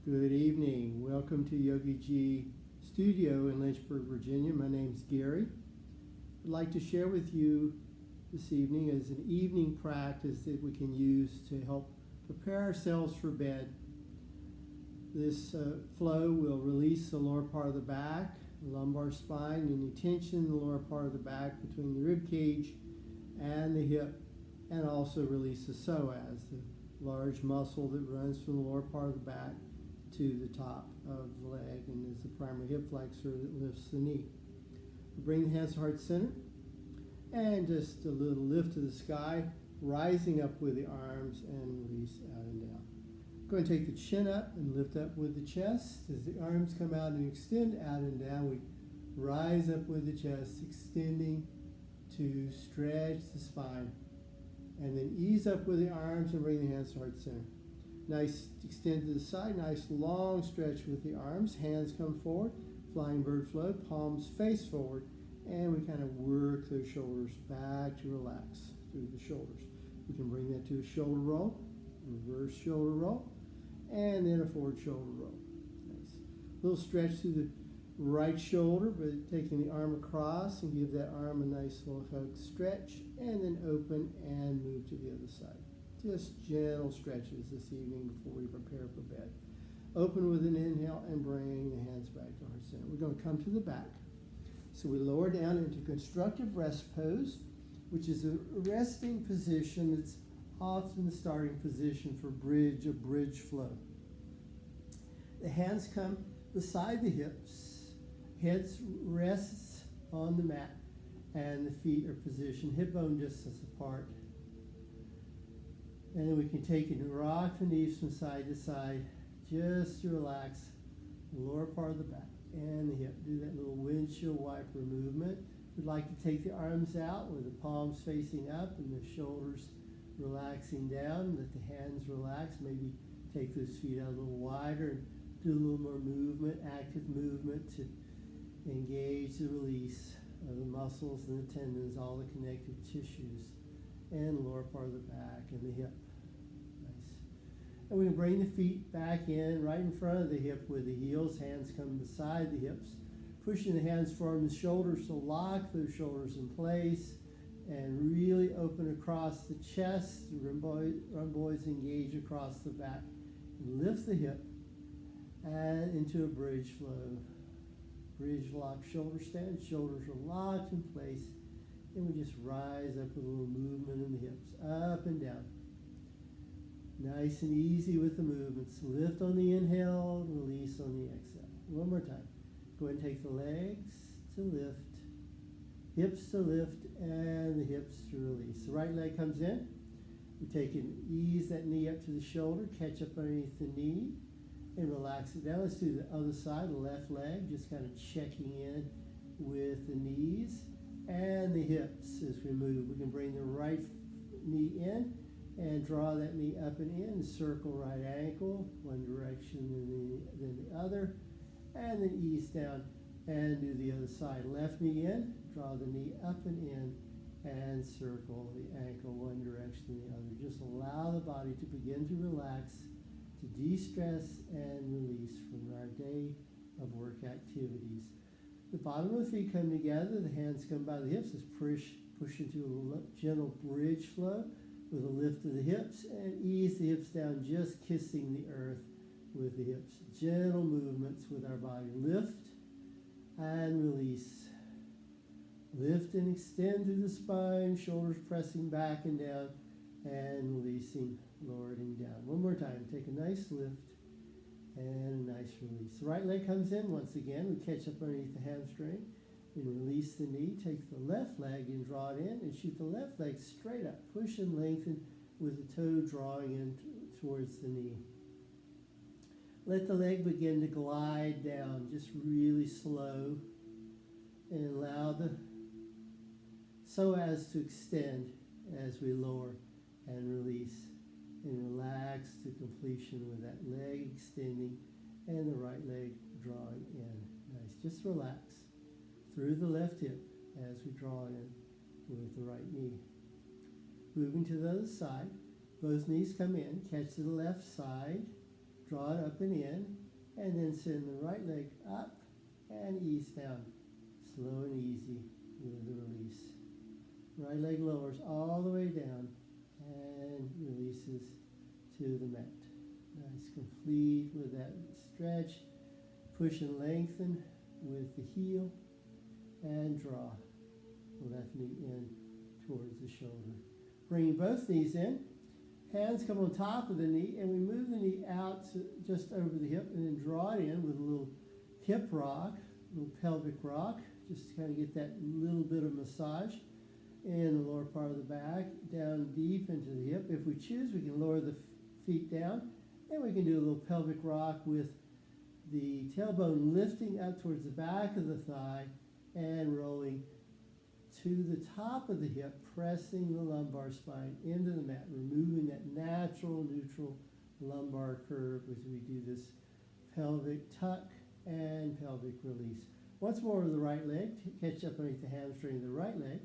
Good evening. Welcome to Yogi G Studio in Lynchburg, Virginia. My name's Gary. I'd like to share with you this evening as an evening practice that we can use to help prepare ourselves for bed. This flow will release the lower part of the back, the lumbar spine, any tension in the lower part of the back between the rib cage and the hip, and also release the psoas, the large muscle that runs from the lower part of the back to the top of the leg and is the primary hip flexor that lifts the knee. Bring the hands to heart center and just a little lift to the sky, rising up with the arms and release out and down. Go and take the chin up and lift up with the chest. As the arms come out and extend out and down, we rise up with the chest, extending to stretch the spine. And then ease up with the arms and bring the hands to heart center. Nice extend to the side, nice long stretch with the arms. Hands come forward, flying bird flow, palms face forward, and we kind of work those shoulders back to relax through the shoulders. We can bring that to a shoulder roll, reverse shoulder roll, and then a forward shoulder roll. Nice. Little stretch through the right shoulder, but taking the arm across and give that arm a nice little hug stretch, and then open and move to the other side. Just gentle stretches this evening before we prepare for bed. Open with an inhale and bring the hands back to heart center. We're going to come to the back. So we lower down into constructive rest pose, which is a resting position that's often the starting position for a bridge flow. The hands come beside the hips. Heads rests on the mat, and the feet are positioned hip bone distance apart. And then we can take it and rock the knees from side to side just to relax the lower part of the back and the hip. Do that little windshield wiper movement. We'd like to take the arms out with the palms facing up and the shoulders relaxing down. Let the hands relax. Maybe take those feet out a little wider and do a little more movement, active movement to engage the release of the muscles and the tendons, all the connective tissues, and the lower part of the back and the hip. Nice. And we can bring the feet back in right in front of the hip with the heels. Hands come beside the hips. Pushing the hands forward, the shoulders, so lock those shoulders in place and really open across the chest. The rhomboids engage across the back. And lift the hip and into a bridge flow. Bridge lock, shoulder stand, shoulders are locked in place. And we just rise up with a little movement in the hips, up and down. Nice and easy with the movements. Lift on the inhale, release on the exhale. One more time. Go ahead and take the legs to lift, hips to lift, and the hips to release. The right leg comes in. We take and ease that knee up to the shoulder, catch up underneath the knee, and relax it down. Let's do the other side, the left leg, just kind of checking in with the knees and the hips as we move. We can bring the right knee in and draw that knee up and in, circle right ankle, one direction then the other, and then ease down and do the other side. Left knee in, draw the knee up and in, and circle the ankle one direction then the other. Just allow the body to begin to relax, to de-stress and release from our day of work activities. The bottom of the feet come together, the hands come by the hips. Let's push into a gentle bridge flow with a lift of the hips and ease the hips down, just kissing the earth with the hips. Gentle movements with our body. Lift and release. Lift and extend through the spine, shoulders pressing back and down, and releasing, lowering down. One more time. Take a nice lift and a nice release. The right leg comes in once again. We catch up underneath the hamstring and release the knee. Take the left leg and draw it in and shoot the left leg straight up. Push and lengthen with the toe drawing in towards the knee. Let the leg begin to glide down, just really slow, and allow the psoas to extend as we lower and release. And relax to completion with that leg extending and the right leg drawing in. Nice. Just relax through the left hip as we draw in with the right knee. Moving to the other side. Both knees come in. Catch to the left side. Draw it up and in, and then send the right leg up and ease down. Slow and easy with the release. Right leg lowers all the way down and releases to the mat. Nice, complete with that stretch. Push and lengthen with the heel and draw the left knee in towards the shoulder. Bringing both knees in. Hands come on top of the knee, and we move the knee out to just over the hip and then draw it in with a little hip rock, a little pelvic rock, just to kind of get that little bit of massage in the lower part of the back, down deep into the hip. If we choose, we can lower the feet down, and we can do a little pelvic rock with the tailbone lifting up towards the back of the thigh and rolling to the top of the hip, pressing the lumbar spine into the mat, removing that natural neutral lumbar curve as we do this pelvic tuck and pelvic release. Once more with the right leg, catch up underneath the hamstring of the right leg.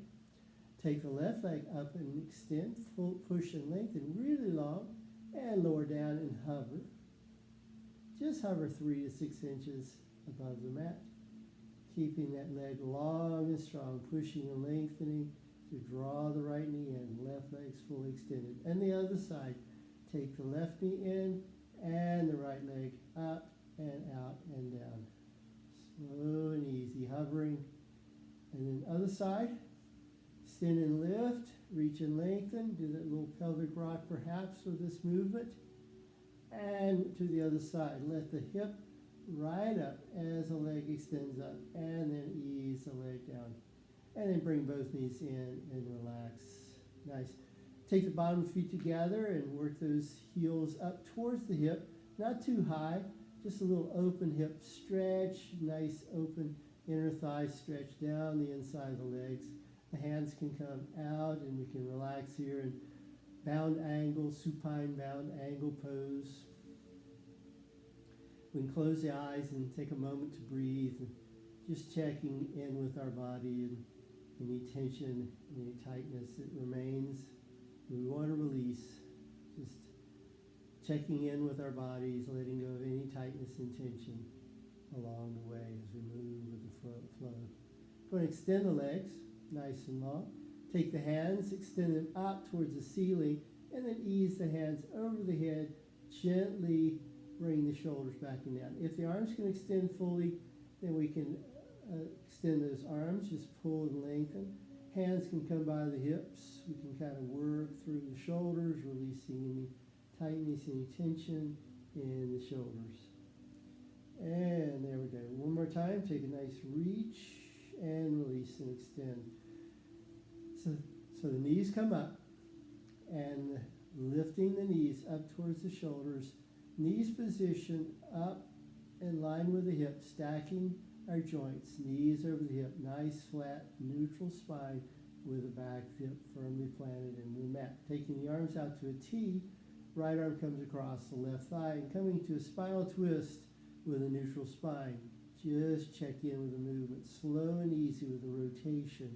Take the left leg up and extend, full push and lengthen really long, and lower down and hover. Just hover 3 to 6 inches above the mat. Keeping that leg long and strong, pushing and lengthening to draw the right knee in, left leg's fully extended. And the other side, take the left knee in and the right leg up and out and down. Slow and easy, hovering. And then other side, extend and lift, reach and lengthen, do that little pelvic rock perhaps with this movement. And to the other side, let the hip right up as the leg extends up, and then ease the leg down. And then bring both knees in and relax. Nice. Take the bottom feet together and work those heels up towards the hip, not too high, just a little open hip stretch, nice open inner thigh stretch down the inside of the legs. The hands can come out and we can relax here in bound angle, supine bound angle pose. We can close the eyes and take a moment to breathe, and just checking in with our body and any tension, any tightness that remains. We want to release, just checking in with our bodies, letting go of any tightness and tension along the way as we move with the flow. Go and extend the legs nice and long. Take the hands, extend them up towards the ceiling, and then ease the hands over the head, gently bring the shoulders back and down. If the arms can extend fully, then we can extend those arms, just pull and lengthen. Hands can come by the hips. We can kind of work through the shoulders, releasing any tightness, any tension in the shoulders. And there we go. One more time, take a nice reach and release and extend. So the knees come up, and lifting the knees up towards the shoulders, knees position up in line with the hips, stacking our joints, knees over the hip, nice flat neutral spine with the back hip firmly planted in the mat. Taking the arms out to a T, right arm comes across the left thigh and coming to a spinal twist with a neutral spine. Just check in with the movement, slow and easy with the rotation.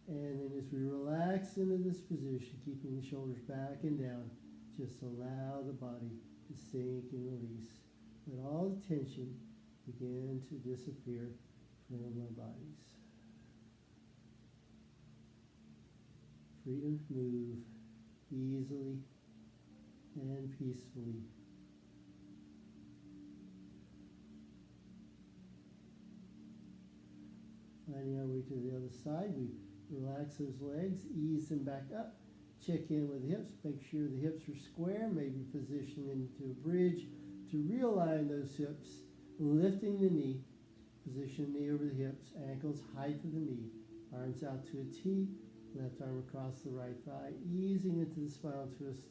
And then as we relax into this position, keeping the shoulders back and down, just allow the body to sink and release. Let all the tension begin to disappear from our bodies. Freedom to move easily and peacefully. Finding our way to the other side, we relax those legs, ease them back up, check in with the hips, make sure the hips are square, maybe position into a bridge to realign those hips, lifting the knee, position the knee over the hips, ankles height of the knee, arms out to a T, left arm across the right thigh, easing into the spinal twist,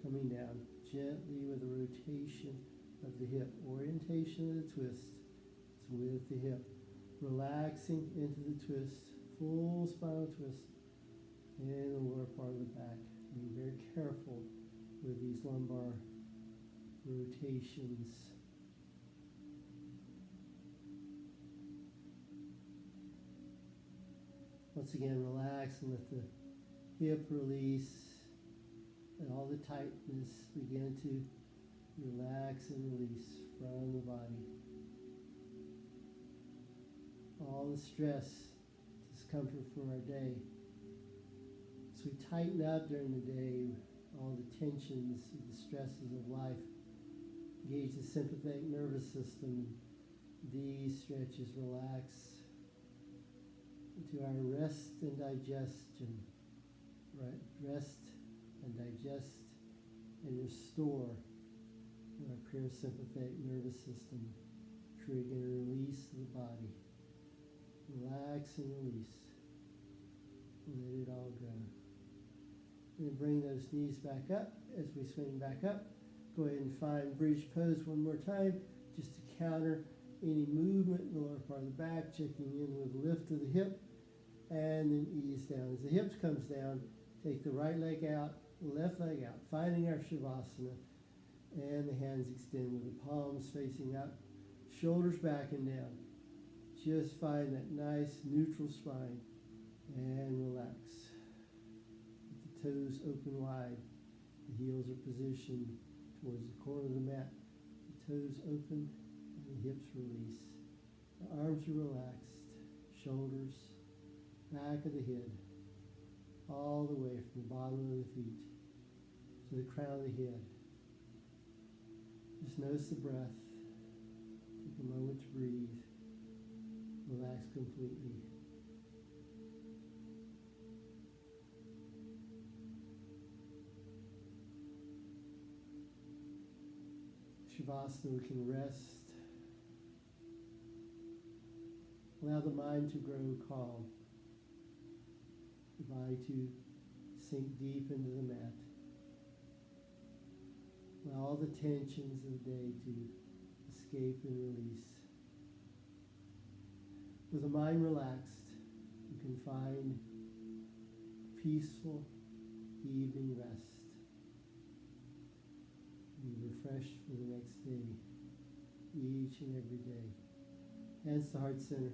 coming down gently with the rotation of the hip, orientation of the twist, it's with the hip, relaxing into the twist, full spinal twist in the lower part of the back. Being very careful with these lumbar rotations. Once again, relax and let the hip release and all the tightness begin to Relax and release from the body. All the stress, discomfort from our day. So we tighten up during the day, all the tensions, the stresses of life. Engage the sympathetic nervous system. These stretches relax into our rest and digestion. Right? Rest and digest and restore our parasympathetic nervous system, triggering a release of the body. Relax and release. Let it all go. And bring those knees back up. As we swing back up, go ahead and find bridge pose one more time, just to counter any movement in the lower part of the back, checking in with lift of the hip, and then ease down. As the hips comes down, take the right leg out, left leg out, finding our Shavasana, and the hands extend with the palms facing up, shoulders back and down. Just find that nice neutral spine, and relax. With the toes open wide, the heels are positioned towards the corner of the mat. The toes open, and the hips release. The arms are relaxed, shoulders, back of the head, all the way from the bottom of the feet to the crown of the head. Just notice the breath. Take a moment to breathe. Relax completely. Shavasana, we can rest. Allow the mind to grow calm. The body to sink deep into the mat. Allow all the tensions of the day to escape and release. With the mind relaxed, you can find peaceful evening rest. Be refreshed for the next day, each and every day. Hands to heart center.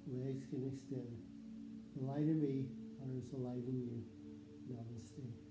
Legs can extend. The light in me honors the light in you. Namaste.